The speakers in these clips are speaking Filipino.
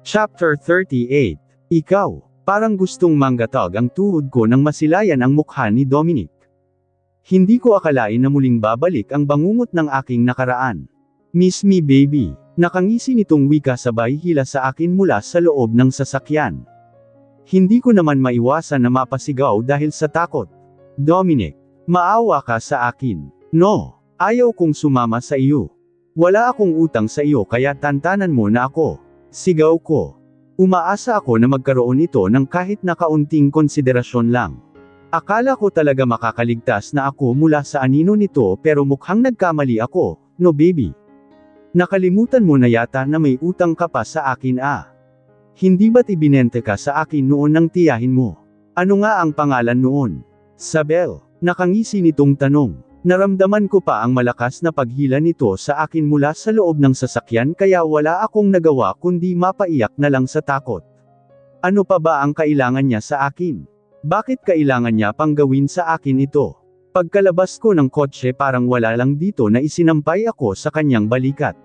Chapter 38. Ikaw, parang gustong manggatag ang tuhod ko nang masilayan ang mukha ni Dominic. Hindi ko akalain na muling babalik ang bangungot ng aking nakaraan. Miss me baby, nakangisi nitong wika sabay hila sa akin mula sa loob ng sasakyan. Hindi ko naman maiwasan na mapasigaw dahil sa takot. Dominic, maawa ka sa akin. No, ayaw kong sumama sa iyo. Wala akong utang sa iyo kaya tantanan mo na ako. Sigaw ko. Umaasa ako na magkaroon ito ng kahit na kaunting konsiderasyon lang. Akala ko talaga makakaligtas na ako mula sa anino nito pero mukhang nagkamali ako, no baby. Nakalimutan mo na yata na may utang ka pa sa akin ah. Hindi ba't ibinente ka sa akin noon ng tiyahin mo? Ano nga ang pangalan noon? Sabel. Nakangisi nitong tanong. Naramdaman ko pa ang malakas na paghila nito sa akin mula sa loob ng sasakyan kaya wala akong nagawa kundi mapaiyak na lang sa takot. Ano pa ba ang kailangan niya sa akin? Bakit kailangan niya pang gawin sa akin ito? Pagkalabas ko ng kotse parang wala lang dito na isinampay ako sa kanyang balikat.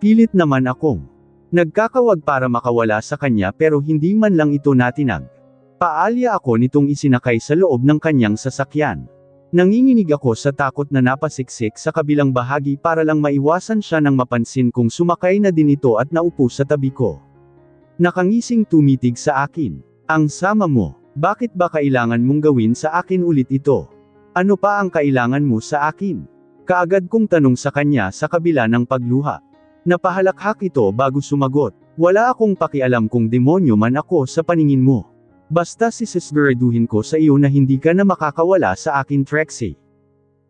Pilit naman akong nagkakawag para makawala sa kanya pero hindi man lang ito natinag. Paalya ako nitong isinakay sa loob ng kanyang sasakyan. Nanginginig ako sa takot na napasiksik sa kabilang bahagi para lang maiwasan siya nang mapansin kong sumakay na din ito at naupo sa tabi ko. Nakangising tumitig sa akin. Ang sama mo, bakit ba kailangan mong gawin sa akin ulit ito? Ano pa ang kailangan mo sa akin? Kaagad kong tanong sa kanya sa kabila ng pagluha. Napahalakhak ito bago sumagot. Wala akong pakialam kung demonyo man ako sa paningin mo. Basta sisiguraduhin ko sa iyo na hindi ka na makakawala sa akin Trixie.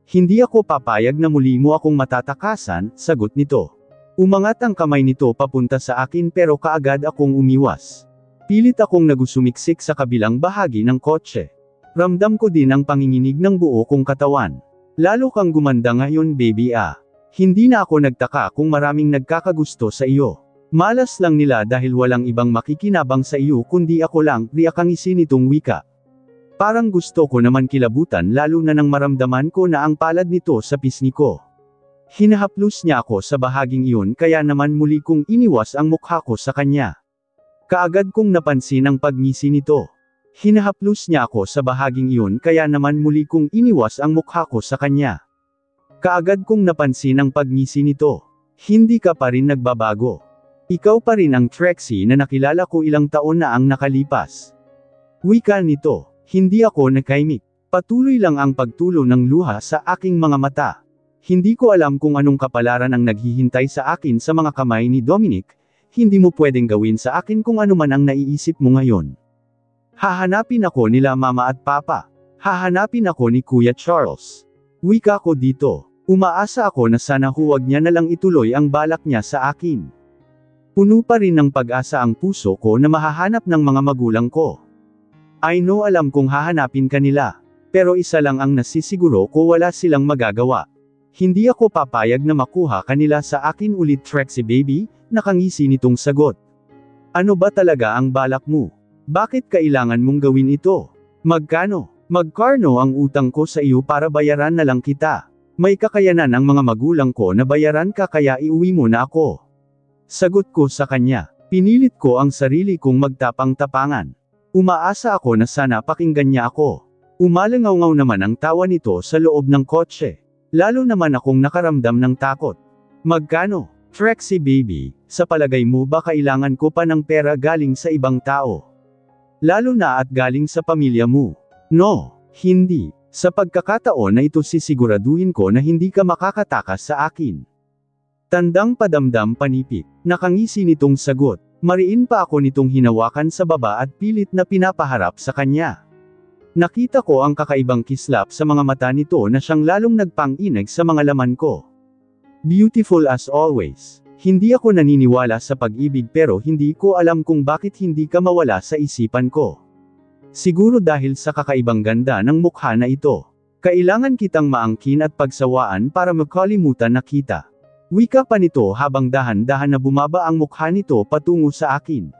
Hindi ako papayag na muli mo akong matatakasan, sagot nito. Umangat ang kamay nito papunta sa akin pero kaagad akong umiwas. Pilit akong nagusumiksik sa kabilang bahagi ng kotse. Ramdam ko din ang panginginig ng buo kong katawan. Lalo kang gumanda ngayon baby ah. Hindi na ako nagtaka kung maraming nagkakagusto sa iyo. Malas lang nila dahil walang ibang makikinabang sa iyo kundi ako lang, riakangisi nitong wika. Parang gusto ko naman kilabutan lalo na nang maramdaman ko na ang palad nito sa pisngi ko. Hinahaplos niya ako sa bahaging iyon kaya naman muli kong iniwas ang mukha ko sa kanya. Kaagad kong napansin ang pagngisi nito. Hinahaplos niya ako sa bahaging iyon kaya naman muli kong iniwas ang mukha ko sa kanya. Kaagad kong napansin ang pagngisi nito. Hindi ka pa rin nagbabago. Ikaw pa rin ang Trixie na nakilala ko ilang taon na ang nakalipas. Wika nito, hindi ako nakaimik. Patuloy lang ang pagtulo ng luha sa aking mga mata. Hindi ko alam kung anong kapalaran ang naghihintay sa akin sa mga kamay ni Dominic, hindi mo pwedeng gawin sa akin kung ano man ang naiisip mo ngayon. Hahanapin ako nila mama at papa. Hahanapin ako ni Kuya Charles. Wika ko dito, umaasa ako na sana huwag niya na lang ituloy ang balak niya sa akin. Puno pa rin ng pag-asa ang puso ko na mahahanap ng mga magulang ko. I know alam kong hahanapin kanila. Pero isa lang ang nasisiguro ko wala silang magagawa. Hindi ako papayag na makuha kanila sa akin ulit Trixie baby, nakangisi nitong sagot. Ano ba talaga ang balak mo? Bakit kailangan mong gawin ito? Magkano? Magkarno ang utang ko sa iyo para bayaran na lang kita. May kakayanan ang mga magulang ko na bayaran ka kaya iuwi mo na ako. Sagot ko sa kanya. Pinilit ko ang sarili kong magtapang-tapangan. Umaasa ako na sana pakinggan niya ako. Umalangaw-ngaw naman ang tawa nito sa loob ng kotse. Lalo naman akong nakaramdam ng takot. Magkano? Trixie baby, sa palagay mo ba kailangan ko pa ng pera galing sa ibang tao? Lalo na at galing sa pamilya mo. No, hindi. Sa pagkakataon na ito sisiguraduhin ko na hindi ka makakatakas sa akin. Tandang padamdam panipik, nakangisi nitong sagot. Mariin pa ako nitong hinawakan sa baba at pilit na pinapaharap sa kanya. Nakita ko ang kakaibang kislap sa mga mata nito na siyang lalong nagpang-inag sa mga laman ko. Beautiful as always. Hindi ako naniniwala sa pag-ibig pero hindi ko alam kung bakit hindi ka mawala sa isipan ko. Siguro dahil sa kakaibang ganda ng mukha na ito. Kailangan kitang maangkin at pagsawaan para makalimutan na kita. Wika pa nito habang dahan-dahan na bumaba ang mukha nito patungo sa akin.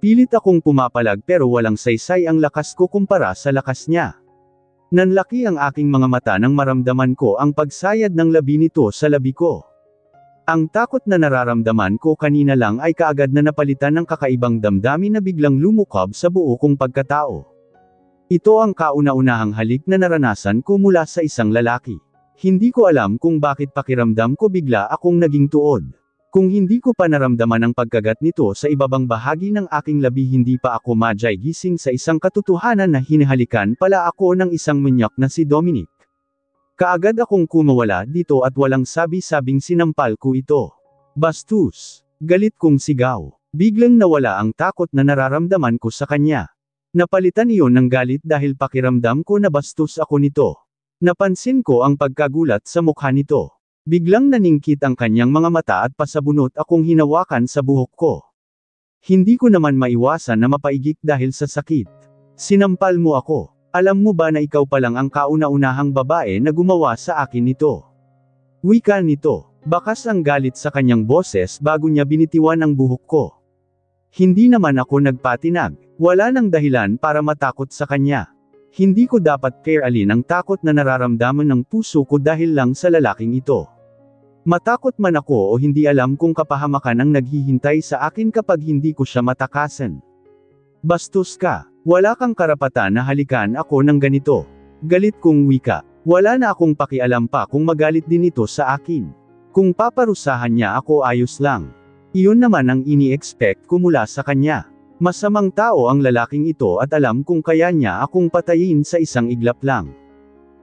Pilit akong pumapalag pero walang saysay ang lakas ko kumpara sa lakas niya. Nanlaki ang aking mga mata nang maramdaman ko ang pagsayad ng labi nito sa labi ko. Ang takot na nararamdaman ko kanina lang ay kaagad na napalitan ng kakaibang damdamin na biglang lumukob sa buo kong pagkatao. Ito ang kauna-unahang halik na naranasan ko mula sa isang lalaki. Hindi ko alam kung bakit pakiramdam ko bigla akong naging tuod. Kung hindi ko pa naramdaman ang pagkagat nito sa ibabang bahagi ng aking labi, hindi pa ako madyay gising sa isang katotohanan na hinihalikan pala ako ng isang manyak na si Dominic. Kaagad akong kumawala dito at walang sabi-sabing sinampal ko ito. Bastos! Galit kong sigaw. Biglang nawala ang takot na nararamdaman ko sa kanya. Napalitan iyon ng galit dahil pakiramdam ko na bastos ako nito. Napansin ko ang pagkagulat sa mukha nito. Biglang naningkit ang kanyang mga mata at pasabunot akong hinawakan sa buhok ko. Hindi ko naman maiwasan na mapaigik dahil sa sakit. Sinampal mo ako. Alam mo ba na ikaw pa lang ang kauna-unahang babae na gumawa sa akin nito? Wika nito. Bakas ang galit sa kanyang boses bago niya binitiwan ang buhok ko. Hindi naman ako nagpatinag. Wala nang dahilan para matakot sa kanya. Hindi ko dapat pairalin ang takot na nararamdaman ng puso ko dahil lang sa lalaking ito. Matakot man ako o hindi, alam kong kapahamakan ang naghihintay sa akin kapag hindi ko siya matakasan. Bastos ka. Wala kang karapatan na halikan ako ng ganito. Galit kong wika. Wala na akong pakialam pa kung magalit din ito sa akin. Kung paparusahan niya ako, ayos lang. Iyon naman ang ini-expect ko mula sa kanya. Masamang tao ang lalaking ito at alam kung kaya niya akong patayin sa isang iglap lang.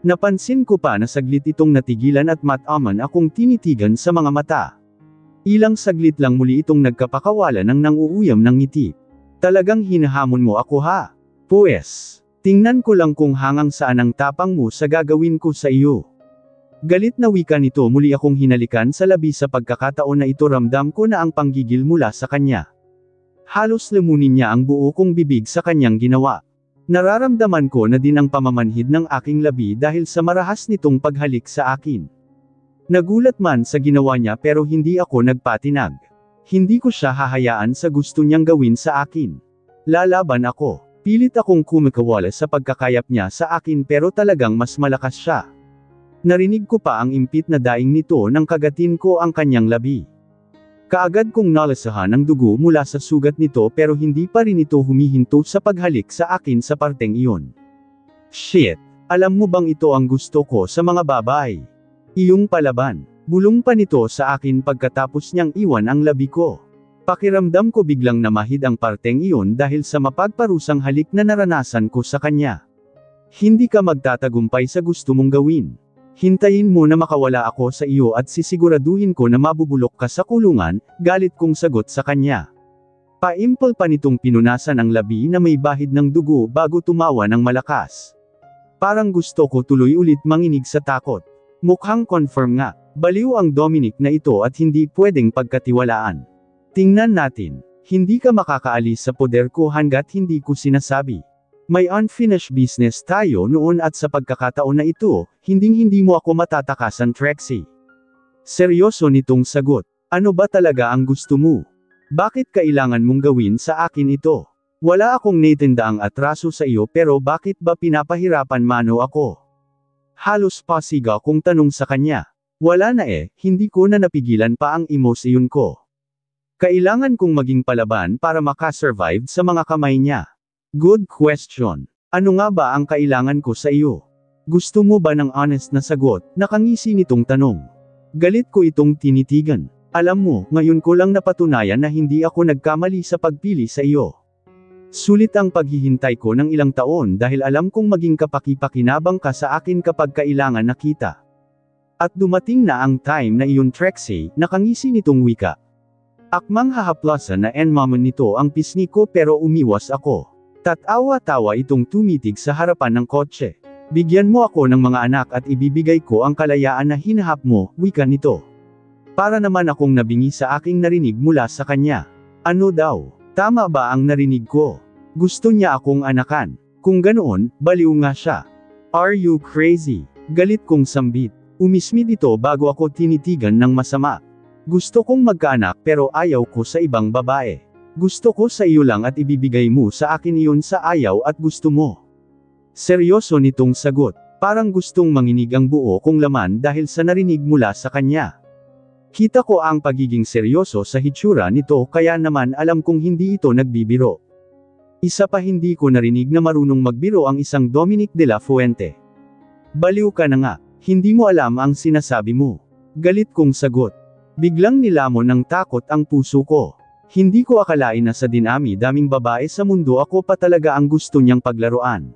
Napansin ko pa na saglit itong natigilan at mataman akong tinitigan sa mga mata. Ilang saglit lang muli itong nagkapakawala ng nanguuyam ng ngiti. Talagang hinahamon mo ako ha? Pues, tingnan ko lang kung hanggang saan ang tapang mo sa gagawin ko sa iyo. Galit na wika nito, muli akong hinalikan sa labi sa pagkakataon na ito. Ramdam ko na ang panggigil mula sa kanya. Halos lamunin niya ang buo kong bibig sa kanyang ginawa. Nararamdaman ko na din ang pamamanhid ng aking labi dahil sa marahas nitong paghalik sa akin. Nagulat man sa ginawa niya pero hindi ako nagpatinag. Hindi ko siya hahayaan sa gusto niyang gawin sa akin. Lalaban ako. Pilit akong kumikawala sa pagkakayap niya sa akin pero talagang mas malakas siya. Narinig ko pa ang impit na daing nito nang kagatin ko ang kanyang labi. Kaagad kong nalasahan ang dugo mula sa sugat nito pero hindi pa rin ito humihinto sa paghalik sa akin sa parteng iyon. Shit! Alam mo bang ito ang gusto ko sa mga babae? Iyong palaban. Bulong pa nito sa akin pagkatapos niyang iwan ang labi ko. Pakiramdam ko biglang namahid ang parteng iyon dahil sa mapagparusang halik na naranasan ko sa kanya. Hindi ka magtatagumpay sa gusto mong gawin. Hintayin mo na makawala ako sa iyo at sisiguraduhin ko na mabubulok ka sa kulungan, galit kong sagot sa kanya. Paimpol pa nitong pinunasan ang labi na may bahid ng dugo bago tumawa ng malakas. Parang gusto ko tuloy ulit manginig sa takot. Mukhang confirm nga, baliw ang Dominic na ito at hindi pwedeng pagkatiwalaan. Tingnan natin, hindi ka makakaalis sa poder ko hanggat hindi ko sinasabi. May unfinished business tayo noon at sa pagkakataon na ito, hinding-hindi mo ako matatakasan, Trixie. Seryoso nitong sagot. Ano ba talaga ang gusto mo? Bakit kailangan mong gawin sa akin ito? Wala akong naitindaang atraso sa iyo pero bakit ba pinapahirapan mano ako? Halos pasiga kong tanong sa kanya. Wala na hindi ko na napigilan pa ang emosyon ko. Kailangan kong maging palaban para makasurvive sa mga kamay niya. Good question. Ano nga ba ang kailangan ko sa iyo? Gusto mo ba ng honest na sagot? Nakangisi nitong tanong. Galit ko itong tinitigan. Alam mo, ngayon ko lang napatunayan na hindi ako nagkamali sa pagpili sa iyo. Sulit ang paghihintay ko ng ilang taon dahil alam kong maging kapaki-pakinabang ka sa akin kapag kailangan nakita. At dumating na ang time na iyon, Trixie, nakangisi nitong wika. Akmang hahaplasan na enmaman nito ang pisngi ko pero umiwas ako. Tatawa-tawa itong tumitig sa harapan ng kotse. Bigyan mo ako ng mga anak at ibibigay ko ang kalayaan na hinahap mo, wika nito. Para naman akong nabingi sa aking narinig mula sa kanya. Ano daw? Tama ba ang narinig ko? Gusto niya akong anakan. Kung ganoon, baliw nga siya. Are you crazy? Galit kong sambit. Umismid ito bago ako tinitigan ng masama. Gusto kong magkaanak pero ayaw ko sa ibang babae. Gusto ko sa iyo lang at ibibigay mo sa akin iyon sa ayaw at gusto mo. Seryoso nitong sagot. Parang gustong manginig ang buo kong laman dahil sa narinig mula sa kanya. Kita ko ang pagiging seryoso sa hitsura nito kaya naman alam kong hindi ito nagbibiro. Isa pa hindi ko narinig na marunong magbiro ang isang Dominic de la Fuente. Baliw ka na nga, hindi mo alam ang sinasabi mo. Galit kong sagot. Biglang nilamon ng takot ang puso ko. Hindi ko akalain na sa dinami-daming babae sa mundo ako pa talaga ang gusto niyang paglaruan.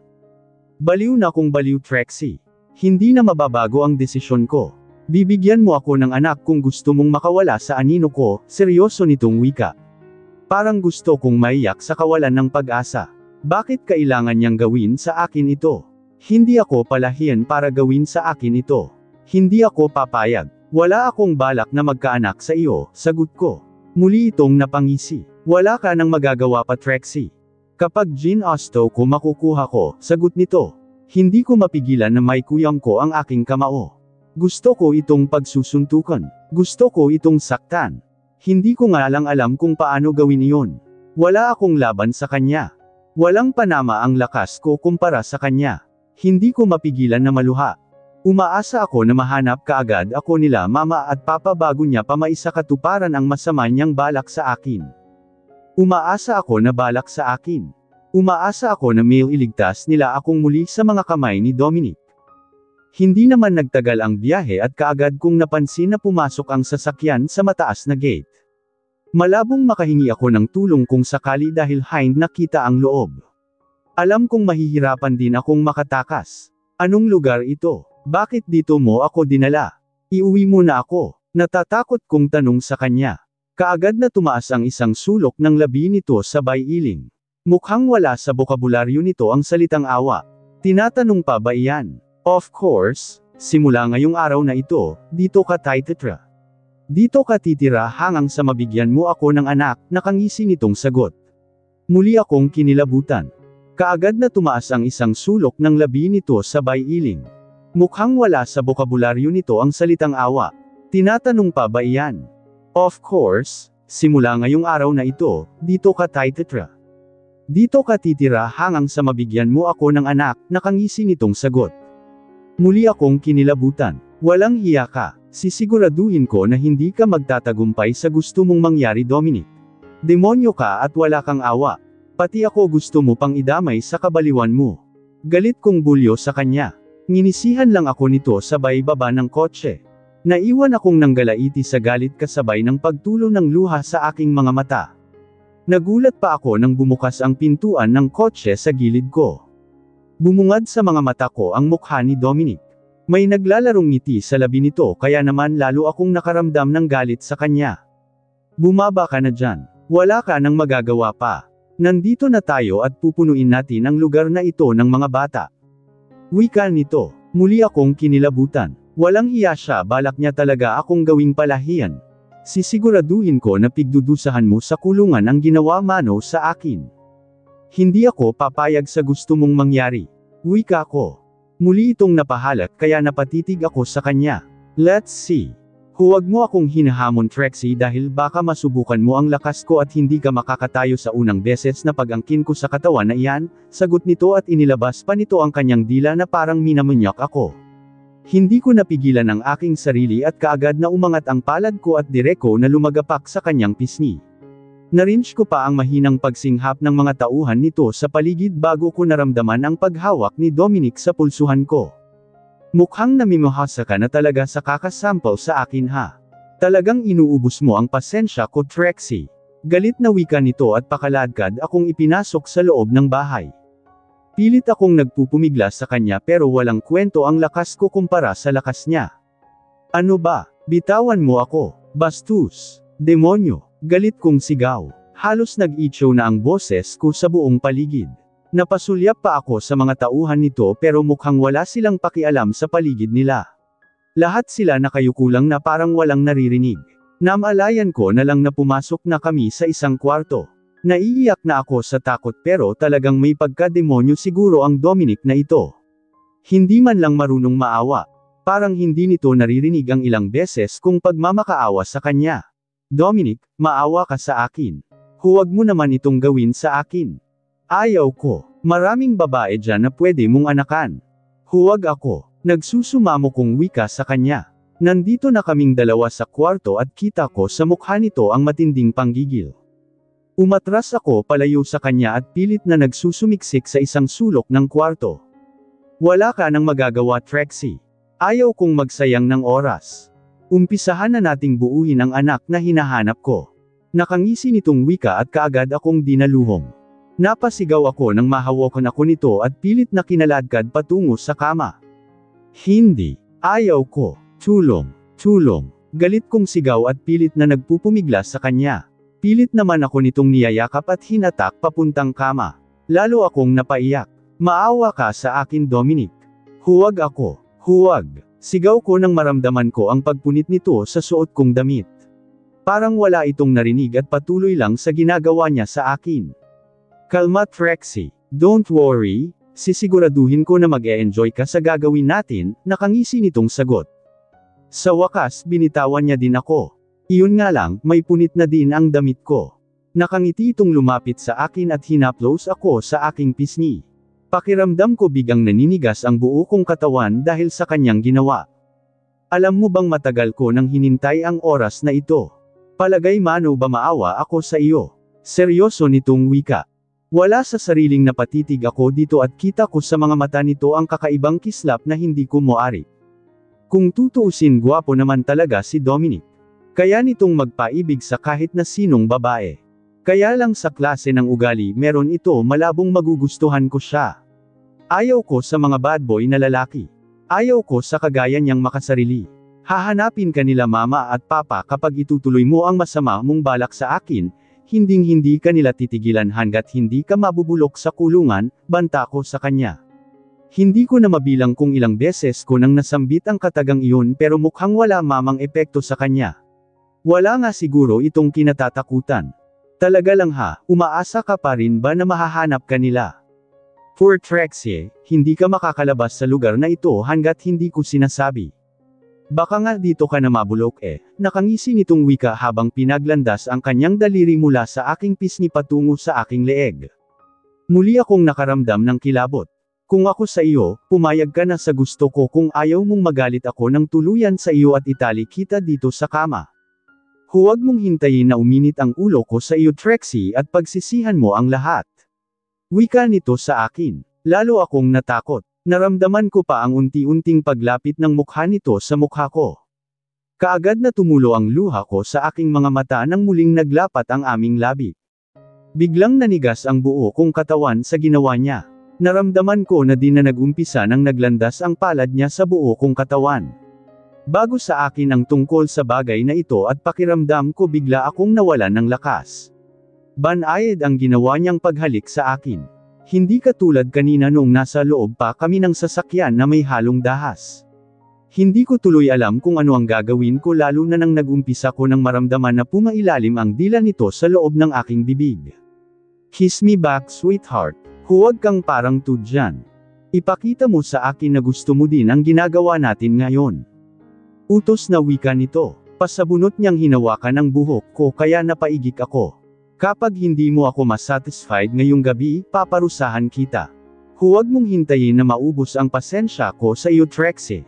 Baliw na kung baliw, Trixie. Hindi na mababago ang desisyon ko. Bibigyan mo ako ng anak kung gusto mong makawala sa anino ko, seryoso nitong wika. Parang gusto kong maiyak sa kawalan ng pag-asa. Bakit kailangan niyang gawin sa akin ito? Hindi ako palahiyan para gawin sa akin ito. Hindi ako papayag. Wala akong balak na magkaanak sa iyo, sagot ko. Muli itong napangisi. Wala ka nang magagawa pa, Trixie. Kapag gin asto ko makukuha ko, sagot nito. Hindi ko mapigilan na may kuyang ko ang aking kamao. Gusto ko itong pagsusuntukan. Gusto ko itong saktan. Hindi ko nga lang alam kung paano gawin iyon. Wala akong laban sa kanya. Walang panama ang lakas ko kumpara sa kanya. Hindi ko mapigilan na maluha. Umaasa ako na mahanap kaagad ako nila mama at papa bago niya pa maisakatuparan ang masama niyang balak sa akin. Umaasa ako na balak sa akin. Umaasa ako na iligtas nila akong muli sa mga kamay ni Dominic. Hindi naman nagtagal ang biyahe at kaagad kong napansin na pumasok ang sasakyan sa mataas na gate. Malabong makahingi ako ng tulong kung sakali dahil hind nakita ang loob. Alam kong mahihirapan din akong makatakas. Anong lugar ito? Bakit dito mo ako dinala? Iuwi mo na ako. Natatakot kong tanong sa kanya. Kaagad na tumaas ang isang sulok ng labi nito sabay iling. Mukhang wala sa bokabularyo nito ang salitang awa. Tinatanong pa ba iyan? Of course, simula ngayong araw na ito, dito ka titira. Dito ka titira hanggang sa mabigyan mo ako ng anak, nakangisi nitong sagot. Muli akong kinilabutan. Kaagad na tumaas ang isang sulok ng labi nito sabay iling. Mukhang wala sa bokabularyo nito ang salitang awa. Tinatanong pa ba iyan? Of course, simula ngayong araw na ito, dito ka titira. Dito ka titira hanggang sa mabigyan mo ako ng anak, nakangisi nitong sagot. Muli akong kinilabutan. Walang hiya ka. Sisiguraduhin ko na hindi ka magtatagumpay sa gusto mong mangyari, Dominic. Demonyo ka at wala kang awa. Pati ako gusto mo pang idamay sa kabaliwan mo. Galit kong bulyo sa kanya. Nginisihan lang ako nito sabay baba ng kotse. Naiwan akong nanggalaiti sa galit kasabay ng pagtulo ng luha sa aking mga mata. Nagulat pa ako nang bumukas ang pintuan ng kotse sa gilid ko. Bumungad sa mga mata ko ang mukha ni Dominic. May naglalarong ngiti sa labi nito kaya naman lalo akong nakaramdam ng galit sa kanya. Bumaba ka na dyan. Wala ka nang magagawa pa. Nandito na tayo at pupunuin natin ang lugar na ito ng mga bata. Wika nito. Muli akong kinilabutan. Walang hiya siya, balak niya talaga akong gawing palahiyan. Sisiguraduhin ko na pigdudusahan mo sa kulungan ang ginawa mano sa akin. Hindi ako papayag sa gusto mong mangyari. Wika ko. Muli itong napahalat kaya napatitig ako sa kanya. Let's see. Huwag mo akong hinahamon, Trixie, dahil baka masubukan mo ang lakas ko at hindi ka makakatayo sa unang beses na pag-angkin ko sa katawan na iyan, sagot nito at inilabas pa nito ang kanyang dila na parang minamanyak ako. Hindi ko napigilan ang aking sarili at kaagad na umangat ang palad ko at direko na lumagapak sa kanyang pisngi. Narinch ko pa ang mahinang pagsinghap ng mga tauhan nito sa paligid bago ko naramdaman ang paghawak ni Dominic sa pulsuhan ko. Mukhang namimahasa ka na talaga sa kakasample sa akin, ha? Talagang inuubos mo ang pasensya ko, Trixie. Galit na wika nito at pakaladkad akong ipinasok sa loob ng bahay. Pilit akong nagpupumigla sa kanya pero walang kwento ang lakas ko kumpara sa lakas niya. Ano ba? Bitawan mo ako. Bastos. Demonyo. Galit kong sigaw. Halos nag-itcho na ang boses ko sa buong paligid. Napasulyap pa ako sa mga tauhan nito pero mukhang wala silang pakialam sa paligid nila. Lahat sila nakayukulang na parang walang naririnig. Namalayan ko na lang na pumasok na kami sa isang kwarto. Naiiyak na ako sa takot pero talagang may pagka-demonyo siguro ang Dominic na ito. Hindi man lang marunong maawa. Parang hindi nito naririnig ang ilang beses kung pagmamakaawa sa kanya. Dominic, maawa ka sa akin. Huwag mo naman itong gawin sa akin. Ayaw ko. Maraming babae dyan na pwede mong anakan. Huwag ako. Nagsusumamo kong wika sa kanya. Nandito na kaming dalawa sa kwarto at kita ko sa mukha nito ang matinding panggigil. Umatras ako palayo sa kanya at pilit na nagsusumiksik sa isang sulok ng kwarto. Wala ka nang magagawa, Trixie. Ayaw kong magsayang ng oras. Umpisahan na nating buuin ang anak na hinahanap ko. Nakangisi nitong wika at kaagad akong dinaluhong. Napasigaw ako nang mahawakan ako nito at pilit na kinaladkad patungo sa kama. Hindi. Ayaw ko. Tulong. Tulong. Galit kong sigaw at pilit na nagpupumiglas sa kanya. Pilit naman ako nitong niyayakap at hinatak papuntang kama. Lalo akong napaiyak. Maawa ka sa akin, Dominic. Huwag ako. Huwag. Sigaw ko nang maramdaman ko ang pagpunit nito sa suot kong damit. Parang wala itong narinig at patuloy lang sa ginagawa niya sa akin. Kalma, Trixie. Don't worry. Sisiguraduhin ko na mag-e-enjoy ka sa gagawin natin, nakangisi nitong sagot. Sa wakas, binitawan niya din ako. Iyon nga lang, may punit na din ang damit ko. Nakangiti itong lumapit sa akin at hinaplos ako sa aking pisngi. Pakiramdam ko bigang naninigas ang buo kong katawan dahil sa kanyang ginawa. Alam mo bang matagal ko nang hinintay ang oras na ito? Palagay mano ba maawa ako sa iyo? Seryoso nitong wika. Wala sa sariling napatitig ako dito at kita ko sa mga mata nito ang kakaibang kislap na hindi ko moari. Kung tutuusin, gwapo naman talaga si Dominic. Kaya nitong magpaibig sa kahit na sinong babae. Kaya lang sa klase ng ugali meron ito malabong magugustuhan ko siya. Ayaw ko sa mga bad boy na lalaki. Ayaw ko sa kagaya niyang makasarili. Hahanapin ka nila mama at papa kapag itutuloy mo ang masama mong balak sa akin, hinding-hindi ka nila titigilan hanggat hindi ka mabubulok sa kulungan, banta ko sa kanya. Hindi ko na mabilang kung ilang beses ko nang nasambit ang katagang iyon pero mukhang wala mamang epekto sa kanya. Wala nga siguro itong kinatatakutan. Talaga lang ha, umaasa ka pa rin ba na mahahanap ka nila? For Trixie, hindi ka makakalabas sa lugar na ito hanggat hindi ko sinasabi. Baka nga dito ka na mabulok nakangisi nitong wika habang pinaglandas ang kanyang daliri mula sa aking pisngi patungo sa aking leeg. Muli akong nakaramdam ng kilabot. Kung ako sa iyo, pumayag ka na sa gusto ko kung ayaw mong magalit ako ng tuluyan sa iyo at itali kita dito sa kama. Huwag mong hintayin na uminit ang ulo ko sa iyo, Trixie, at pagsisihan mo ang lahat. Wika nito sa akin. Lalo akong natakot. Naramdaman ko pa ang unti-unting paglapit ng mukha nito sa mukha ko. Kaagad na tumulo ang luha ko sa aking mga mata nang muling naglapat ang aming labi. Biglang nanigas ang buo kong katawan sa ginawa niya. Naramdaman ko na di na nag-umpisa nang naglandas ang palad niya sa buo kong katawan. Bago sa akin ang tungkol sa bagay na ito at pakiramdam ko bigla akong nawalan ng lakas. Banayad ang ginawa niyang paghalik sa akin. Hindi katulad kanina noong nasa loob pa kami ng sasakyan na may halong dahas. Hindi ko tuloy alam kung ano ang gagawin ko lalo na nang nag-umpisa ko nang maramdaman na pumailalim ang dila nito sa loob ng aking bibig. Kiss me back, sweetheart. Huwag kang parang tudyan. Ipakita mo sa akin na gusto mo din ang ginagawa natin ngayon. Utos na wika nito. Pasabunot niyang hinawakan ang buhok ko kaya napaigik ako. Kapag hindi mo ako masatisfied ngayong gabi, paparusahan kita. Huwag mong hintayin na maubos ang pasensya ko sa iyo, Trixie.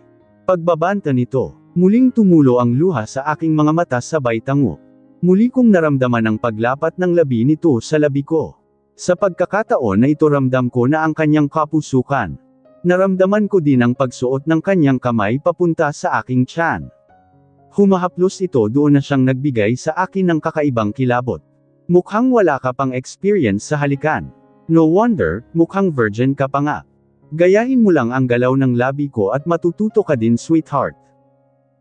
Pagbabanta nito, muling tumulo ang luha sa aking mga mata sabay tango. Muli kong naramdaman ang paglapat ng labi nito sa labi ko. Sa pagkakataon na ito ramdam ko na ang kanyang kapusukan. Naramdaman ko din ang pagsuot ng kanyang kamay papunta sa aking tiyan. Humahaplos ito doon na siyang nagbigay sa akin ng kakaibang kilabot. Mukhang wala ka pang experience sa halikan. No wonder, mukhang virgin ka pa nga. Gayahin mo lang ang galaw ng labi ko at matututo ka din, sweetheart.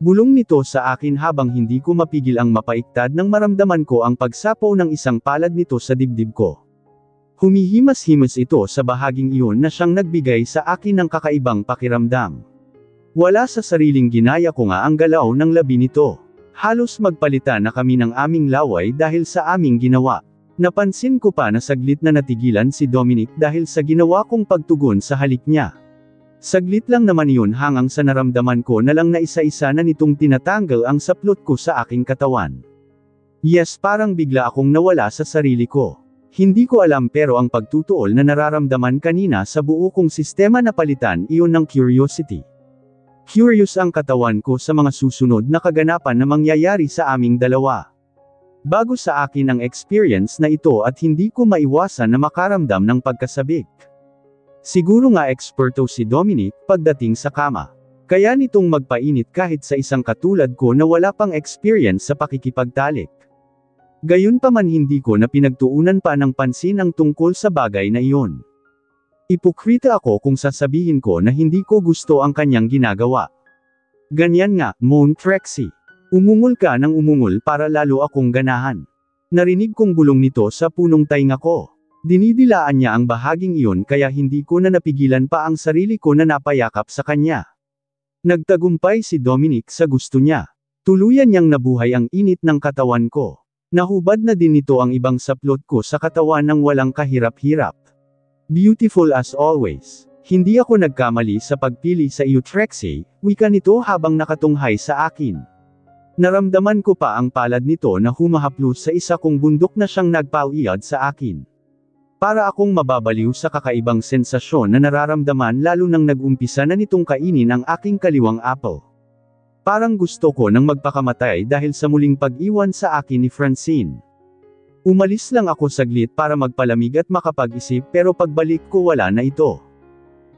Bulong nito sa akin habang hindi ko mapigil ang mapaiktad nang maramdaman ko ang pagsapaw ng isang palad nito sa dibdib ko. Humihimas-himas ito sa bahaging iyon na siyang nagbigay sa akin ng kakaibang pakiramdam. Wala sa sariling ginaya ko nga ang galaw ng labi nito. Halos magpalitan na kami ng aming laway dahil sa aming ginawa. Napansin ko pa na saglit na natigilan si Dominic dahil sa ginawa kong pagtugon sa halik niya. Saglit lang naman iyon hanggang sa naramdaman ko na lang na isa-isa na nitong tinatanggal ang saplot ko sa aking katawan. Yes, parang bigla akong nawala sa sarili ko. Hindi ko alam pero ang pagtutuol na nararamdaman kanina sa buo kong sistema na palitan iyon ng curiosity. Curious ang katawan ko sa mga susunod na kaganapan na mangyayari sa aming dalawa. Bago sa akin ang experience na ito at hindi ko maiwasan na makaramdam ng pagkasabik. Siguro nga eksperto si Dominic pagdating sa kama. Kaya nitong magpainit kahit sa isang katulad ko na wala pang experience sa pakikipagtalik. Gayunpaman hindi ko na pinagtuunan pa ng pansin ang tungkol sa bagay na iyon. Ipokrita ako kung sasabihin ko na hindi ko gusto ang kanyang ginagawa. Ganyan nga, moan Trixie. Umungol ka ng umungol para lalo akong ganahan. Narinig kong bulong nito sa punong tainga ko. Dinidilaan niya ang bahaging iyon kaya hindi ko na napigilan pa ang sarili ko na napayakap sa kanya. Nagtagumpay si Dominic sa gusto niya. Tuluyan niyang nabuhay ang init ng katawan ko. Nahubad na din nito ang ibang saplot ko sa katawan ng walang kahirap-hirap. Beautiful as always. Hindi ako nagkamali sa pagpili sa iyo Trixie, wika nito habang nakatunghay sa akin. Naramdaman ko pa ang palad nito na humahaplos sa isa kong bundok na siyang nagpauyad sa akin. Para akong mababaliw sa kakaibang sensasyon na nararamdaman lalo nang nag-umpisa na nitong kainin ang aking kaliwang apple. Parang gusto ko nang magpakamatay dahil sa muling pag-iwan sa akin ni Francine. Umalis lang ako saglit para magpalamig at makapag-isip pero pagbalik ko wala na ito.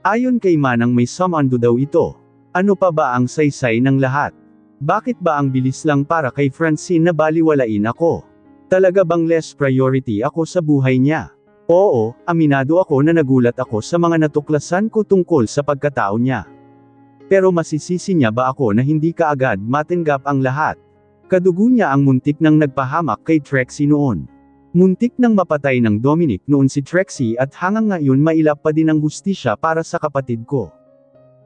Ayon kay Manang may samando daw ito. Ano pa ba ang saysay ng lahat? Bakit ba ang bilis lang para kay Francine na baliwalain ako? Talaga bang less priority ako sa buhay niya? Oo, aminado ako na nagulat ako sa mga natuklasan ko tungkol sa pagkatao niya. Pero masisisi niya ba ako na hindi kaagad matanggap ang lahat? Kadugo niya ang muntik nang nagpahamak kay Trixie noon. Muntik nang mapatay ng Dominic noon si Trixie at hanggang ngayon mailap pa din ang hustisya para sa kapatid ko.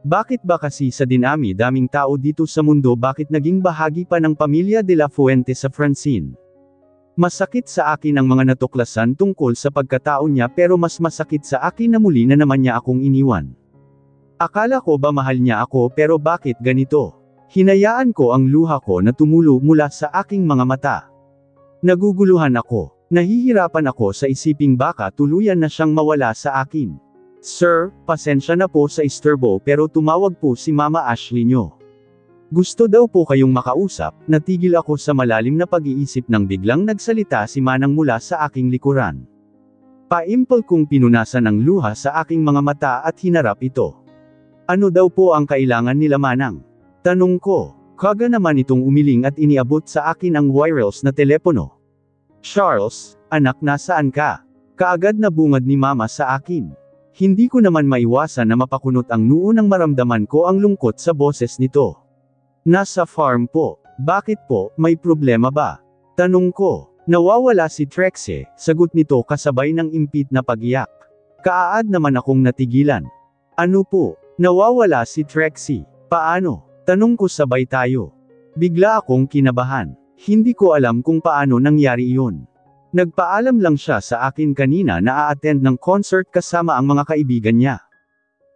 Bakit ba kasi sa dinami-daming tao dito sa mundo bakit naging bahagi pa ng pamilya de la Fuente sa Francine? Masakit sa akin ang mga natuklasan tungkol sa pagkatao niya pero mas masakit sa akin na muli na naman niya akong iniwan. Akala ko ba mahal niya ako pero bakit ganito? Hinayaan ko ang luha ko na tumulo mula sa aking mga mata. Naguguluhan ako. Nahihirapan ako sa isiping baka tuluyan na siyang mawala sa akin. Sir, pasensya na po sa isturbo pero tumawag po si Mama Ashley nyo. Gusto daw po kayong makausap, natigil ako sa malalim na pag-iisip nang biglang nagsalita si Manang mula sa aking likuran. Paimpol kong pinunasan ng luha sa aking mga mata at hinarap ito. Ano daw po ang kailangan nila Manang? Tanong ko, kaga naman itong umiling at iniabot sa akin ang wireless na telepono. Charles, anak nasaan ka? Kaagad na bungad ni Mama sa akin. Hindi ko naman maiwasan na mapakunot ang noo nang maramdaman ko ang lungkot sa boses nito. Nasa farm po. Bakit po, may problema ba? Tanong ko. Nawawala si Trixie, sagot nito kasabay ng impit na pag-iyak. Kaaad naman akong natigilan. Ano po? Nawawala si Trixie. Paano? Tanong ko sabay tayo. Bigla akong kinabahan. Hindi ko alam kung paano nangyari iyon. Nagpaalam lang siya sa akin kanina na a-attend ng concert kasama ang mga kaibigan niya.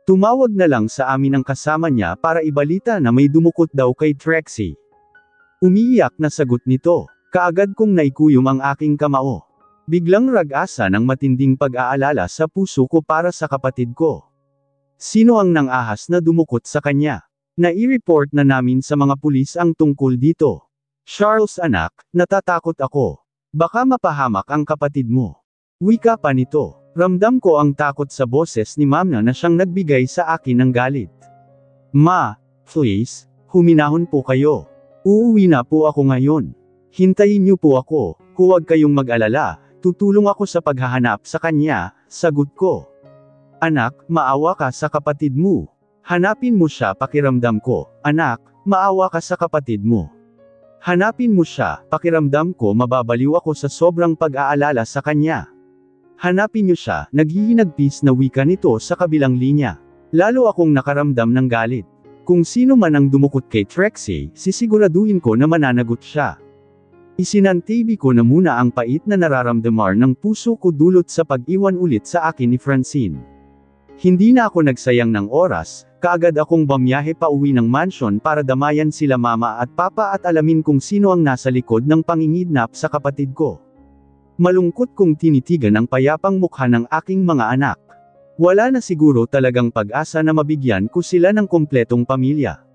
Tumawag na lang sa amin ang kasama niya para ibalita na may dumukot daw kay Trixie. Umiiyak na sagot nito. Kaagad kong naikuyom ang aking kamao. Biglang rag-asa ng matinding pag-aalala sa puso ko para sa kapatid ko. Sino ang nang-ahas na dumukot sa kanya? Nai-report na namin sa mga pulis ang tungkol dito. Charles anak, natatakot ako. Baka mapahamak ang kapatid mo. Wika pa nito. Ramdam ko ang takot sa boses ni Mama na siyang nagbigay sa akin ng galit. Ma, please, huminahon po kayo. Uuwi na po ako ngayon. Hintayin niyo po ako, huwag kayong mag-alala, tutulong ako sa paghahanap sa kanya, sagot ko. Anak, maawa ka sa kapatid mo. Hanapin mo siya pakiramdam ko. Anak, maawa ka sa kapatid mo. Hanapin mo siya, pakiramdam ko mababaliw ako sa sobrang pag-aalala sa kanya. Hanapin niyo siya, naghihinagpis na wika nito sa kabilang linya. Lalo akong nakaramdam ng galit. Kung sino man ang dumukot kay Trixie, sisiguraduhin ko na mananagot siya. Isinantibi ko na muna ang pait na nararamdamar ng puso ko dulot sa pag-iwan ulit sa akin ni Francine. Hindi na ako nagsayang ng oras, kaagad akong bamiyahe pa uwi ng mansion para damayan sila Mama at Papa at alamin kung sino ang nasa likod ng pangingidnap sa kapatid ko. Malungkot kong tinitigan ang payapang mukha ng aking mga anak. Wala na siguro talagang pag-asa na mabigyan ko sila ng kompletong pamilya.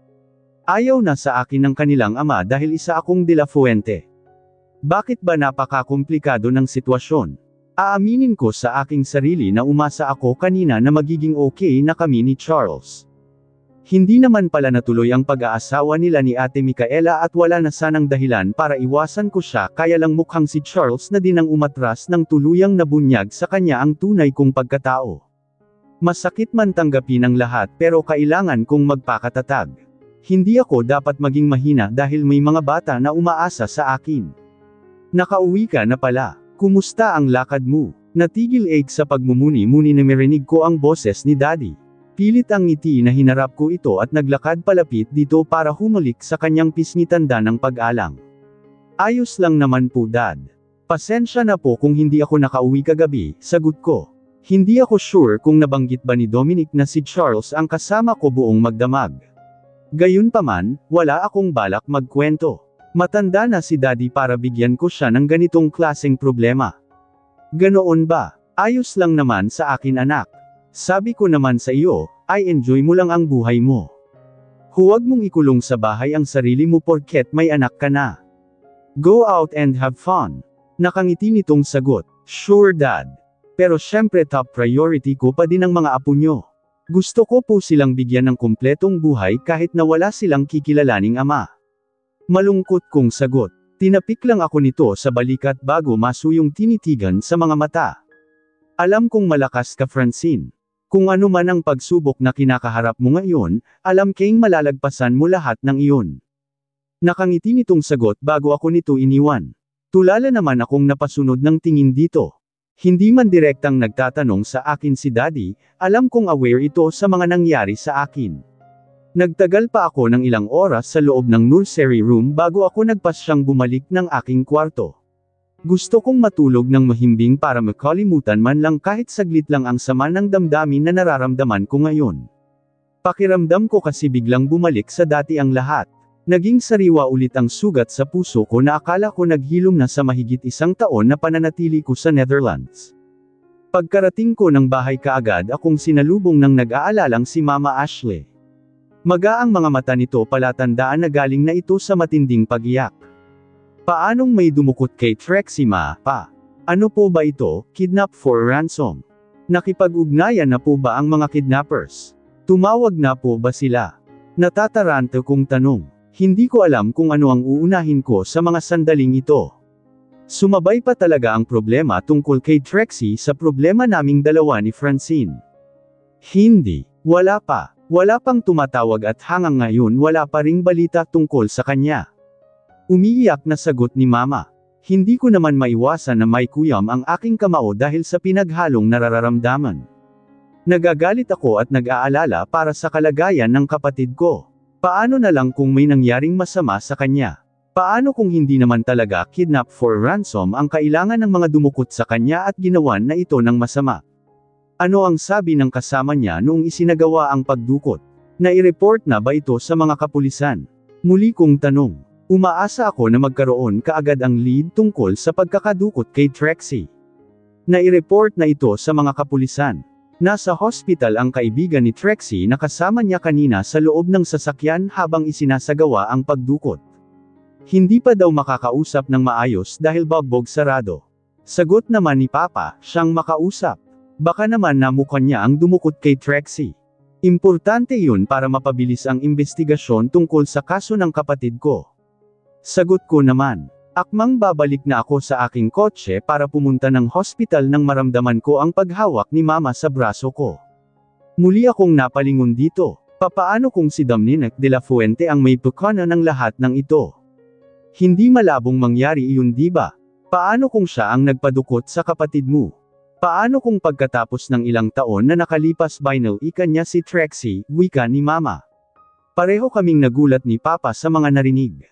Ayaw na sa akin ng kanilang ama dahil isa akong De La Fuente. Bakit ba napaka-komplikado ng sitwasyon? Aaminin ko sa aking sarili na umasa ako kanina na magiging okay na kami ni Charles. Hindi naman pala natuloy ang pag-aasawa nila ni Ate Micaela at wala na sanang dahilan para iwasan ko siya, kaya lang mukhang si Charles na din ang umatras ng tuluyang nabunyag sa kanya ang tunay kong pagkatao. Masakit man tanggapin ang lahat pero kailangan kong magpakatatag. Hindi ako dapat maging mahina dahil may mga bata na umaasa sa akin. Nakauwi ka na pala. Kumusta ang lakad mo? Natigil sa pagmumuni-muni na marinig ko ang boses ni Daddy. Pilit ang ngiti na hinarap ko ito at naglakad palapit dito para humalik sa kanyang pisngi tanda ng pag-alang. Ayos lang naman po Dad. Pasensya na po kung hindi ako nakauwi kagabi, sagot ko. Hindi ako sure kung nabanggit ba ni Dominic na si Charles ang kasama ko buong magdamag. Gayunpaman, wala akong balak magkwento. Matanda na si Daddy para bigyan ko siya ng ganitong klaseng problema. Ganoon ba? Ayos lang naman sa akin anak. Sabi ko naman sa iyo, ay enjoy mo lang ang buhay mo. Huwag mong ikulong sa bahay ang sarili mo porket may anak ka na. Go out and have fun. Nakangiti nitong sagot. Sure Dad. Pero syempre top priority ko pa din ang mga apo nyo. Gusto ko po silang bigyan ng kumpletong buhay kahit na wala silang kikilalaning ama. Malungkot kong sagot. Tinapik lang ako nito sa balikat bago masuyong tinitigan sa mga mata. Alam kong malakas ka Francine. Kung ano man ang pagsubok na kinakaharap mo ngayon, alam keng malalagpasan mo lahat ng iyon. Nakangiti nitong sagot bago ako nito iniwan. Tulala naman akong napasunod ng tingin dito. Hindi man direktang nagtatanong sa akin si Daddy, alam kong aware ito sa mga nangyari sa akin. Nagtagal pa ako ng ilang oras sa loob ng nursery room bago ako nagpasyang bumalik ng aking kwarto. Gusto kong matulog ng mahimbing para makalimutan man lang kahit saglit lang ang sama ng damdamin na nararamdaman ko ngayon. Pakiramdam ko kasi biglang bumalik sa dati ang lahat. Naging sariwa ulit ang sugat sa puso ko na akala ko naghilom na sa mahigit 1 taon na pananatili ko sa Netherlands. Pagkarating ko ng bahay kaagad akong sinalubong ng nag-aalalang si Mama Ashley. Magaang mga mata nito palatandaan na galing na ito sa matinding pag-iyak. Paanong may dumukot kay Trixie ma, pa? Ano po ba ito, kidnap for ransom? Nakipag-ugnayan na po ba ang mga kidnappers? Tumawag na po ba sila? Natataranta kong tanong. Hindi ko alam kung ano ang uunahin ko sa mga sandaling ito. Sumabay pa talaga ang problema tungkol kay Trixie sa problema naming dalawa ni Francine. Hindi, wala pa. Wala pang tumatawag at hanggang ngayon wala pa ring balita tungkol sa kanya. Umiiyak na sagot ni Mama. Hindi ko naman maiwasan na may kuyam ang aking kamao dahil sa pinaghalong nararamdaman. Nagagalit ako at nag-aalala para sa kalagayan ng kapatid ko. Paano na lang kung may nangyaring masama sa kanya? Paano kung hindi naman talaga kidnap for ransom ang kailangan ng mga dumukot sa kanya at ginawan na ito ng masama? Ano ang sabi ng kasama niya noong isinagawa ang pagdukot? Nai-report na ba ito sa mga kapulisan? Muli kong tanong. Umaasa ako na magkaroon kaagad ang lead tungkol sa pagkakadukot kay Trixie. Nai-report na ito sa mga kapulisan. Nasa hospital ang kaibigan ni Trixie na kasama niya kanina sa loob ng sasakyan habang isinasagawa ang pagdukot. Hindi pa daw makakausap ng maayos dahil bagbog sarado. Sagot naman ni Papa, siyang makausap. Baka naman namukha niya ang dumukot kay Trixie. Importante yun para mapabilis ang investigasyon tungkol sa kaso ng kapatid ko. Sagot ko naman. Akmang babalik na ako sa aking kotse para pumunta ng hospital nang maramdaman ko ang paghawak ni Mama sa braso ko. Muli akong napalingon dito. Papaano kung si Dominic de la Fuente ang may pukana ng lahat ng ito? Hindi malabong mangyari iyon di ba? Paano kung siya ang nagpadukot sa kapatid mo? Paano kung pagkatapos ng ilang taon na nakalipas binal niya si Trixie, wika ni Mama? Pareho kaming nagulat ni Papa sa mga narinig.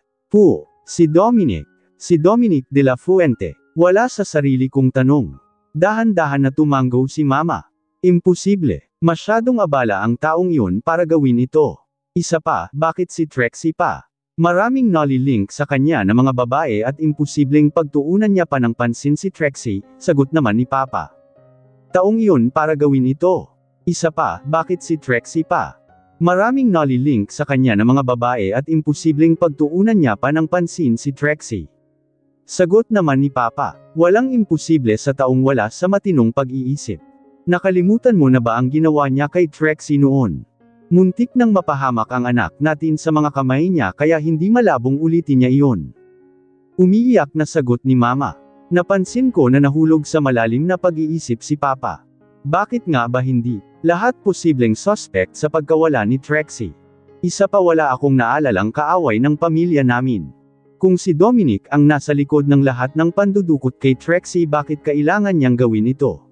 Si Dominic de la Fuente. Wala sa sarili kong tanong. Dahan-dahan na tumanggo si Mama. Imposible. Masyadong abala ang taong yun para gawin ito. Isa pa, bakit si Trixie pa? Maraming nalilink sa kanya na mga babae at imposibleng pagtuunan niya pa ng pansin si Trixie, sagot naman ni Papa. Taong yun para gawin ito. Isa pa, bakit si Trixie pa? Maraming nalilink sa kanya ng mga babae at imposibleng pagtuunan niya pa ng pansin si Trixie. Sagot naman ni Papa, walang imposible sa taong wala sa matinong pag-iisip. Nakalimutan mo na ba ang ginawa niya kay Trixie noon? Muntik nang mapahamak ang anak natin sa mga kamay niya kaya hindi malabong ulitin niya iyon. Umiiyak na sagot ni Mama. Napansin ko na nahulog sa malalim na pag-iisip si Papa. Bakit nga ba hindi? Lahat posibleng suspect sa pagkawala ni Trixie. Isa pa wala akong naalalang kaaway ng pamilya namin. Kung si Dominic ang nasa likod ng lahat ng pandudukot kay Trixie bakit kailangan niyang gawin ito?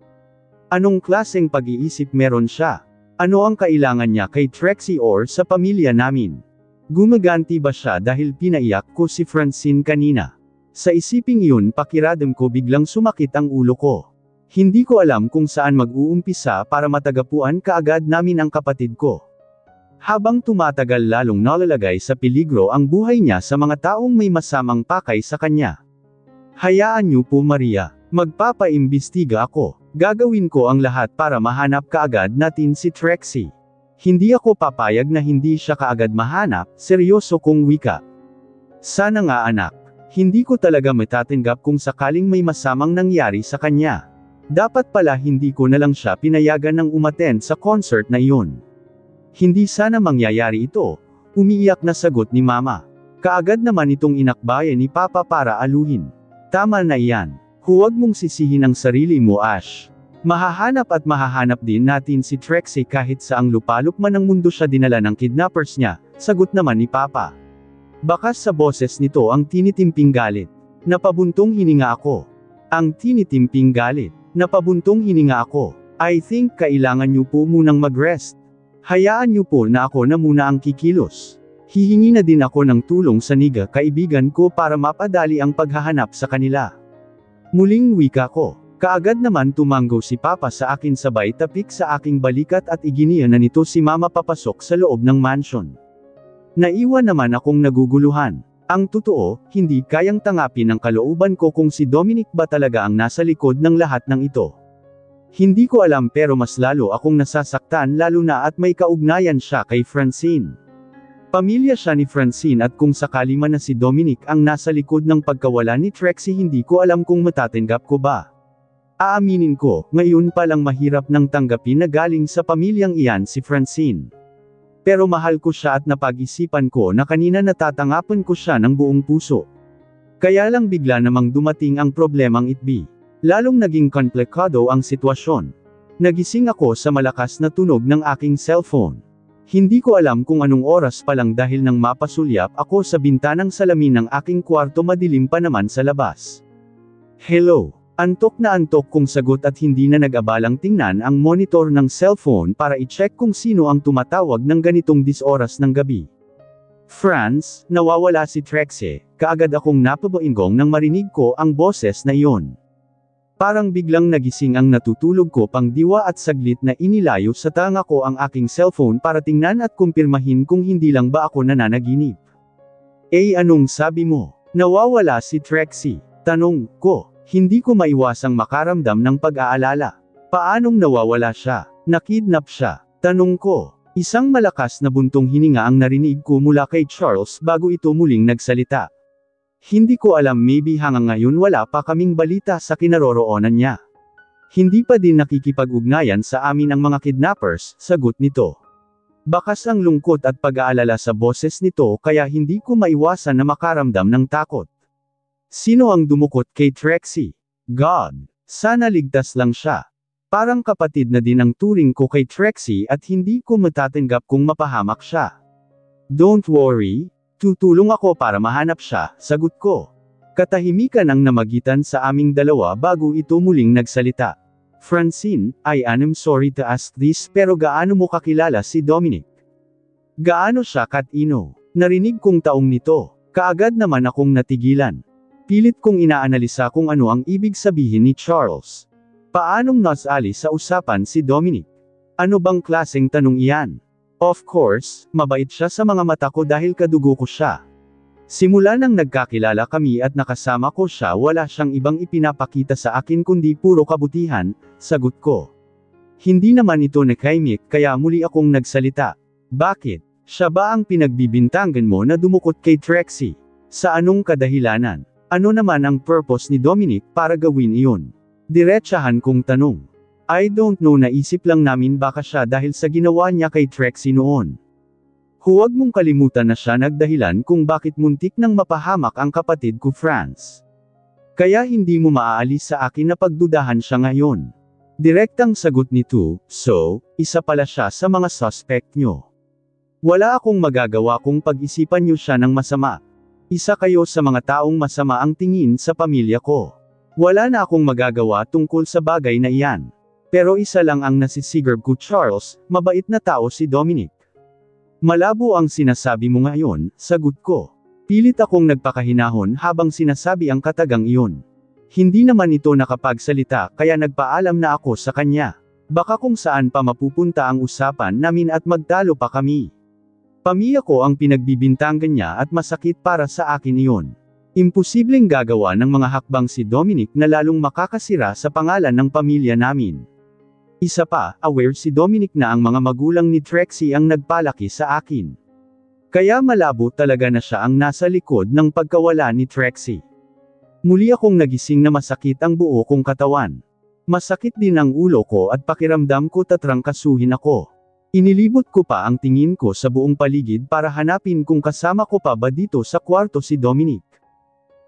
Anong klaseng pag-iisip meron siya? Ano ang kailangan niya kay Trixie or sa pamilya namin? Gumaganti ba siya dahil pinaiyak ko si Francine kanina? Sa isiping iyon pakiramdam ko biglang sumakit ang ulo ko. Hindi ko alam kung saan mag-uumpisa para matagapuan kaagad namin ang kapatid ko. Habang tumatagal lalong nalalagay sa peligro ang buhay niya sa mga taong may masamang pakay sa kanya. Hayaan niyo po Maria, magpapaimbestiga ako. Gagawin ko ang lahat para mahanap kaagad natin si Trixie. Hindi ako papayag na hindi siya kaagad mahanap, seryoso kong wika. Sana nga anak. Hindi ko talaga matatanggap kung sakaling may masamang nangyari sa kanya. Dapat pala hindi ko na lang siya pinayagan ng umattend sa concert na iyon. Hindi sana mangyayari ito, umiiyak na sagot ni Mama. Kaagad naman itong inakbayan ni Papa para aluhin. Tama na iyan. Huwag mong sisihin ang sarili mo Ash. Mahahanap at mahahanap din natin si Trixie kahit saang lupalop man ng mundo siya dinala ng kidnappers niya, sagot naman ni Papa. Bakas sa boses nito ang tinitimping galit. Napabuntong hininga ako. Ang tinitimping galit. Napabuntong hininga ako. I think kailangan niyo po munang mag-rest. Hayaan niyo po na ako na muna ang kikilos. Hihingi na din ako ng tulong sa niga kaibigan ko para mapadali ang paghahanap sa kanila. Muling wika ko. Kaagad naman tumanggo si Papa sa akin sabay tapik sa aking balikat at iginiya na nito si Mama papasok sa loob ng mansion. Naiwan naman akong naguguluhan. Ang totoo, hindi kayang tangapin ng kalooban ko kung si Dominic ba talaga ang nasa likod ng lahat ng ito. Hindi ko alam pero mas lalo akong nasasaktan lalo na at may kaugnayan siya kay Francine. Pamilya siya ni Francine at kung sakali man na si Dominic ang nasa likod ng pagkawala ni Trixie hindi ko alam kung matatanggap ko ba. Aaminin ko, ngayon pa lang mahirap nang tanggapin na galing sa pamilyang iyan si Francine. Pero mahal ko siya at napag-isipan ko na kanina natatangapan ko siya ng buong puso. Kaya lang bigla namang dumating ang problemang itbi. Lalong naging komplikado ang sitwasyon. Nagising ako sa malakas na tunog ng aking cellphone. Hindi ko alam kung anong oras pa lang dahil nang mapasulyap ako sa bintanang salamin ng aking kwarto madilim pa naman sa labas. Hello. Antok na antok kong sagot at hindi na nag-abalang tingnan ang monitor ng cellphone para i-check kung sino ang tumatawag ng ganitong oras ng gabi. Franz, nawawala si Trixie, kaagad akong napabainggong nang marinig ko ang boses na iyon. Parang biglang nagising ang natutulog ko pang diwa at saglit na inilayo sa tanga ko ang aking cellphone para tingnan at kumpirmahin kung hindi lang ba ako nananaginip. Anong sabi mo? Nawawala si Trixie? Tanong ko. Hindi ko maiwasang makaramdam ng pag-aalala. Paanong nawawala siya? Nakidnap siya? Tanong ko. Isang malakas na buntong hininga ang narinig ko mula kay Charles bago ito muling nagsalita. Hindi ko alam maybe hanggang ngayon wala pa kaming balita sa kinaroroonan niya. Hindi pa din nakikipag-ugnayan sa amin ang mga kidnappers, sagot nito. Bakas ang lungkot at pag-aalala sa boses nito kaya hindi ko maiwasan na makaramdam ng takot. Sino ang dumukot kay Trixie? God. Sana ligtas lang siya. Parang kapatid na din ang turing ko kay Trixie at hindi ko matatanggap kung mapahamak siya. Don't worry. Tutulong ako para mahanap siya, sagot ko. Katahimikan ang namagitan sa aming dalawa bago ito muling nagsalita. Francine, I'm sorry to ask this pero gaano mo kakilala si Dominic? Gaano siya katino? Narinig kong taong nito. Kaagad naman akong natigilan. Pilit kong inaanalisa kung ano ang ibig sabihin ni Charles. Paanong nasali sa usapan si Dominic? Ano bang klaseng tanong iyan? Of course, mabait siya sa mga mata ko dahil kadugo ko siya. Simula nang nagkakilala kami at nakasama ko siya wala siyang ibang ipinapakita sa akin kundi puro kabutihan, sagot ko. Hindi naman ito nakaimik kaya muli akong nagsalita. Bakit? Siya ba ang pinagbibintangan mo na dumukot kay Trixie? Sa anong kadahilanan? Ano naman ang purpose ni Dominic para gawin iyon? Diretsahan kong tanong. I don't know, naisip lang namin baka siya dahil sa ginawa niya kay Trixie noon. Huwag mong kalimutan na siya nagdahilan kung bakit muntik nang mapahamak ang kapatid ko Franz. Kaya hindi mo maaalis sa akin na pagdudahan siya ngayon. Direktang sagot nito, so, isa pala siya sa mga suspect nyo. Wala akong magagawa kung pag-isipan niyo siya ng masama. Isa kayo sa mga taong masama ang tingin sa pamilya ko. Wala na akong magagawa tungkol sa bagay na iyan. Pero isa lang ang nasisigurb ko, Charles, mabait na tao si Dominic. Malabo ang sinasabi mo ngayon, sagot ko. Pilit akong nagpakahinahon habang sinasabi ang katagang iyon. Hindi naman ito nakapagsalita kaya nagpaalam na ako sa kanya. Baka kung saan pa mapupunta ang usapan namin at magtalo pa kami. Pamilya ko ang pinagbibintangan niya at masakit para sa akin iyon. Imposibleng gagawa ng mga hakbang si Dominic na lalong makakasira sa pangalan ng pamilya namin. Isa pa, aware si Dominic na ang mga magulang ni Trixie ang nagpalaki sa akin. Kaya malabo talaga na siya ang nasa likod ng pagkawala ni Trixie. Muli akong nagising na masakit ang buo kong katawan. Masakit din ang ulo ko at pakiramdam ko tatrangkasuhin ako. Inilibot ko pa ang tingin ko sa buong paligid para hanapin kung kasama ko pa ba dito sa kwarto si Dominic.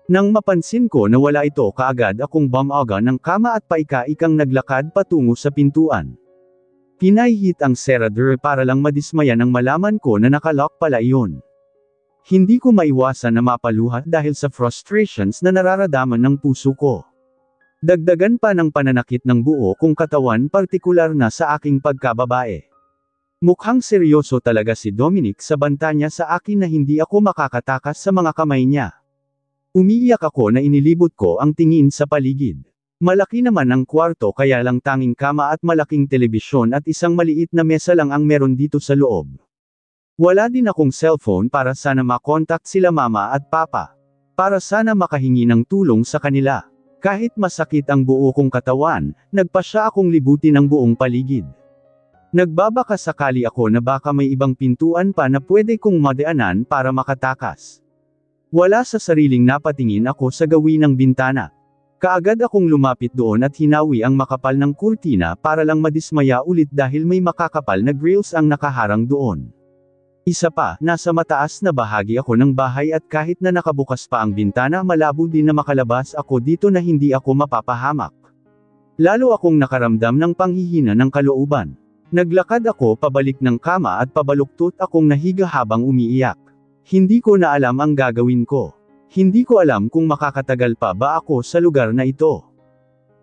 Nang mapansin ko na wala ito, kaagad akong bumaga ng kama at paika-ikang naglakad patungo sa pintuan. Pinahihit ang serador para lang madismaya nang malaman ko na nakalock pala iyon. Hindi ko maiwasan na mapaluha dahil sa frustrations na nararamdaman ng puso ko. Dagdagan pa ng pananakit ng buo kong katawan, partikular na sa aking pagkababae. Mukhang seryoso talaga si Dominic sa banta niya sa akin na hindi ako makakatakas sa mga kamay niya. Umiiyak ako na inilibot ko ang tingin sa paligid. Malaki naman ang kwarto kaya lang tanging kama at malaking telebisyon at isang maliit na mesa lang ang meron dito sa loob. Wala din akong cellphone para sana makontak sila mama at papa. Para sana makahingi ng tulong sa kanila. Kahit masakit ang buo kong katawan, nagpasya akong libutin ang buong paligid. Nagbabaka sakali ako na baka may ibang pintuan pa na pwede kong madaanan para makatakas. Wala sa sariling napatingin ako sa gawin ng bintana. Kaagad akong lumapit doon at hinawi ang makapal ng kurtina para lang madismaya ulit dahil may makakapal na grills ang nakaharang doon. Isa pa, nasa mataas na bahagi ako ng bahay at kahit na nakabukas pa ang bintana, malabo din na makalabas ako dito na hindi ako mapapahamak. Lalo akong nakaramdam ng panghihina ng kalooban. Naglakad ako pabalik ng kama at pabaluktot akong nahiga habang umiiyak. Hindi ko na alam ang gagawin ko. Hindi ko alam kung makakatagal pa ba ako sa lugar na ito.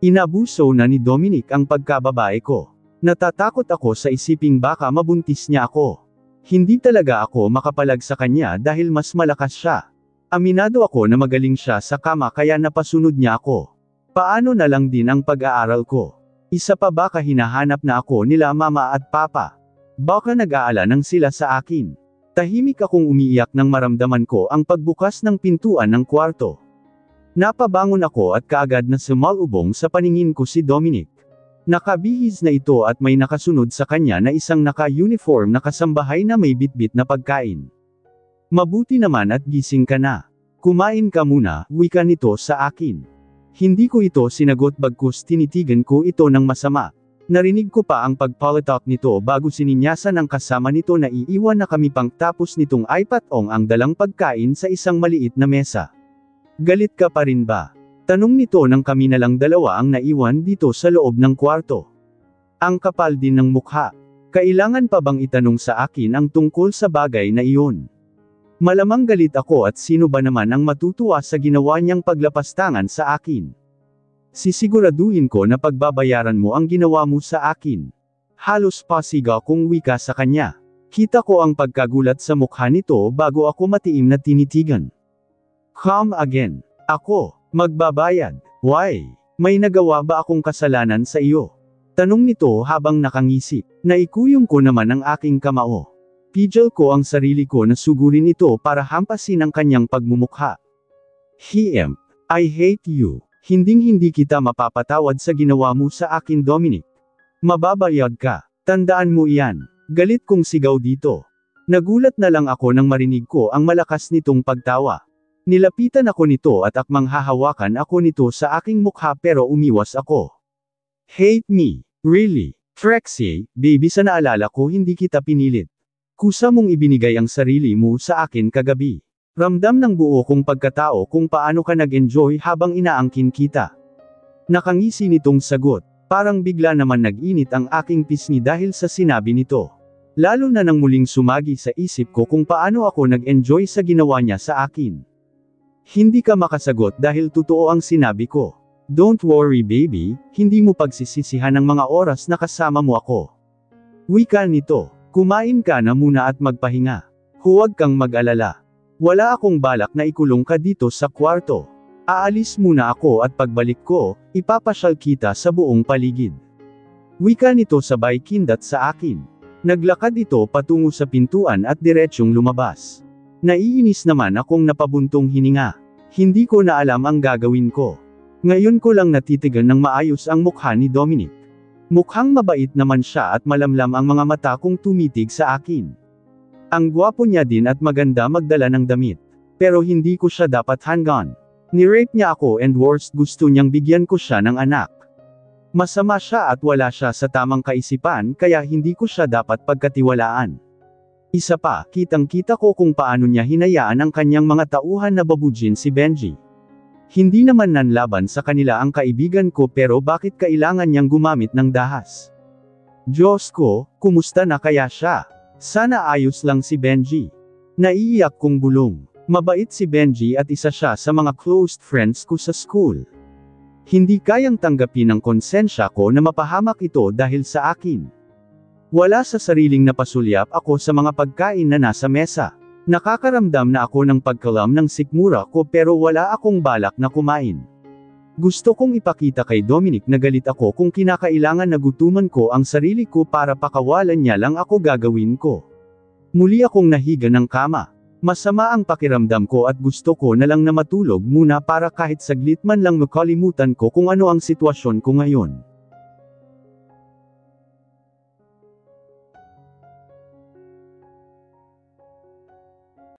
Inabuso na ni Dominic ang pagkababae ko. Natatakot ako sa isiping baka mabuntis niya ako. Hindi talaga ako makapalag sa kanya dahil mas malakas siya. Aminado ako na magaling siya sa kama kaya napasunod niya ako. Paano na lang din ang pag-aaral ko? Isa pa, baka hinahanap na ako nila mama at papa. Baka nag-aalanang sila sa akin. Tahimik akong umiiyak nang maramdaman ko ang pagbukas ng pintuan ng kwarto. Napabangon ako at kaagad na sumalubong sa paningin ko si Dominic. Nakabihis na ito at may nakasunod sa kanya na isang naka-uniform na kasambahay na may bitbit na pagkain. Mabuti naman at gising ka na. Kumain ka muna, wika nito sa akin. Hindi ko ito sinagot bagkus tinitigan ko ito ng masama. Narinig ko pa ang pagpalitok nito bago sininyasan ng kasama nito na iiwan na kami pang tapos nitong ipatong ang dalang pagkain sa isang maliit na mesa. Galit ka pa rin ba? Tanong nito nang kami na lang dalawa ang naiwan dito sa loob ng kwarto. Ang kapal din ng mukha. Kailangan pa bang itanong sa akin ang tungkol sa bagay na iyon? Malamang galit ako at sino ba naman ang matutuwa sa ginawa niyang paglapastangan sa akin? Sisiguraduhin ko na pagbabayaran mo ang ginawa mo sa akin. Halos pasigaw kong wika sa kanya. Kita ko ang pagkagulat sa mukha nito bago ako matiim na tinitigan. Come again. Ako, magbabayad. Why? May nagawa ba akong kasalanan sa iyo? Tanong nito habang nakangisip. Naikuyong ko naman ang aking kamao. Pidgel ko ang sarili ko na sugurin ito para hampasin ang kanyang pagmumukha. I hate you. Hinding-hindi kita mapapatawad sa ginawa mo sa akin, Dominic. Mababayad ka. Tandaan mo iyan. Galit kong sigaw dito. Nagulat na lang ako nang marinig ko ang malakas nitong pagtawa. Nilapitan ako nito at akmang hahawakan ako nito sa aking mukha pero umiwas ako. Hate me? Really? Trixie, baby, sa naalala ko hindi kita pinilit. Kusa mong ibinigay ang sarili mo sa akin kagabi. Ramdam ng buo kong pagkatao kung paano ka nag-enjoy habang inaangkin kita. Nakangisi nitong sagot. Parang bigla naman nag-init ang aking pisngi dahil sa sinabi nito. Lalo na nang muling sumagi sa isip ko kung paano ako nag-enjoy sa ginawa niya sa akin. Hindi ka makasagot dahil totoo ang sinabi ko. Don't worry baby, hindi mo pagsisisihan ang mga oras na kasama mo ako. Wika nito, kumain ka na muna at magpahinga. Huwag kang mag-alala. Wala akong balak na ikulong ka dito sa kwarto. Aalis muna ako at pagbalik ko, ipapasyal kita sa buong paligid. Wika nito sabay kindat sa akin. Naglakad ito patungo sa pintuan at diretsyong lumabas. Naiinis naman akong napabuntong hininga. Hindi ko na alam ang gagawin ko. Ngayon ko lang natitigan ng maayos ang mukha ni Dominic. Mukhang mabait naman siya at malamlam ang mga mata kong tumitig sa akin. Ang gwapo niya din at maganda magdala ng damit. Pero hindi ko siya dapat hanggan. Ni-rape niya ako and worst gusto niyang bigyan ko siya ng anak. Masama siya at wala siya sa tamang kaisipan kaya hindi ko siya dapat pagkatiwalaan. Isa pa, kitang-kita ko kung paano niya hinayaan ang kanyang mga tauhan na babujin si Benji. Hindi naman nanlaban sa kanila ang kaibigan ko pero bakit kailangan niyang gumamit ng dahas? Diyos ko, kumusta na kaya siya? Sana ayos lang si Benji. Naiiyak kong bulong. Mabait si Benji at isa siya sa mga close friends ko sa school. Hindi kayang tanggapin ng konsensya ko na mapahamak ito dahil sa akin. Wala sa sariling napasulyap ako sa mga pagkain na nasa mesa. Nakakaramdam na ako ng pagkalam ng sikmura ko pero wala akong balak na kumain. Gusto kong ipakita kay Dominic na galit ako kung kinakailangan na gutuman ko ang sarili ko para pakawalan niya lang ako gagawin ko. Muli akong nahiga ng kama. Masama ang pakiramdam ko at gusto ko na lang na matulog muna para kahit saglit man lang makalimutan ko kung ano ang sitwasyon ko ngayon.